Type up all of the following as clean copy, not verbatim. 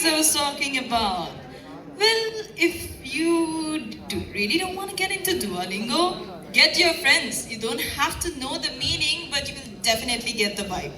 phrase I was talking about? Well, if really don't want to get into Duolingo, get your friends. You don't have to know the meaning, but you will definitely get the vibe.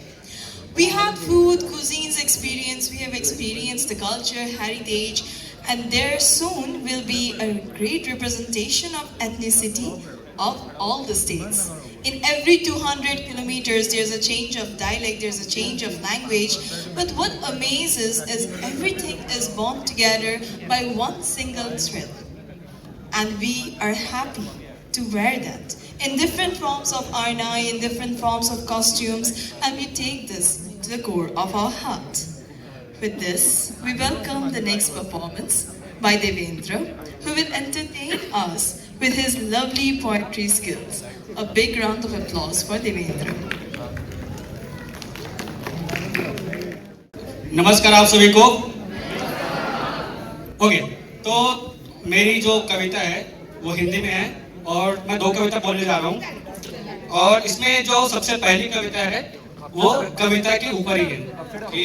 We have food, cuisines experience, we have experienced the culture, heritage, and there soon will be a great representation of ethnicity of all the states. In every 200 kilometers, there's a change of dialect, there's a change of language. But what amazes is everything is bound together by one single thread. And we are happy to wear that in different forms of arna, in different forms of costumes, and we take this to the core of our heart. With this, we welcome the next performance by Devendra, who will entertain us with his lovely poetry skills. A big round of applause for Devendra. नमस्कार आप सभी को। Okay, तो मेरी जो कविता है वो हिंदी में है और मैं 2 कविता बोलने जा रहा हूँ। और इसमें जो सबसे पहली कविता है वो कविता के ऊपर ही है कि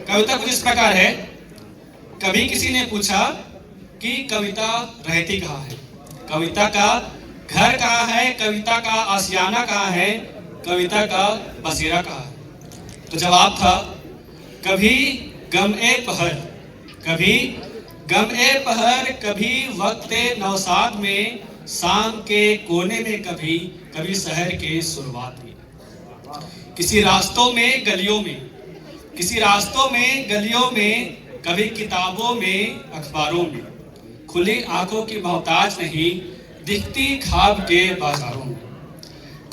कविता कुछ इस प्रकार है। कभी किसी ने पूछा कि कविता रहती कहाँ है, कविता का घर कहाँ है, कविता का आशियाना कहाँ है, कविता का बसेरा कहाँ है। तो जवाब था कभी गम ए पहर, कभी गम ए पहर, कभी वक्ते नौसाद में, शाम के कोने में, कभी कभी शहर के शुरुआत में। किसी रास्तों में गलियों में, किसी रास्तों में गलियों में, कभी किताबों में अखबारों में, खुली आंखों की मोहताज नहीं, दिखती ख्वाब के बाजारों में।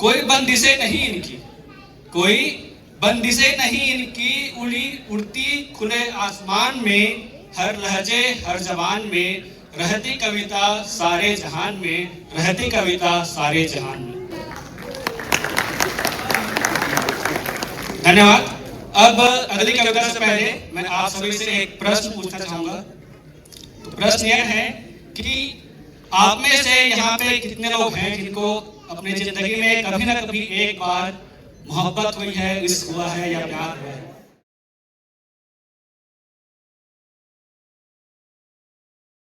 कोई बंदिशें नहीं इनकी, कोई बंदिशें नहीं इनकी, उड़ती खुले आसमान में, हर लहजे हर जबान में, रहती कविता सारे जहान में, रहती कविता सारे जहान में। धन्यवाद। अब अगली कविता से पहले मैं आप सभी से एक प्रश्न पूछना चाहूंगा। तो प्रश्न यह है कि आप में से यहाँ पे कितने लोग हैं जिनको अपनी जिंदगी में कभी ना कभी एक बार मोहब्बत हुई है, इश्क हुआ है या प्यार हुआ है?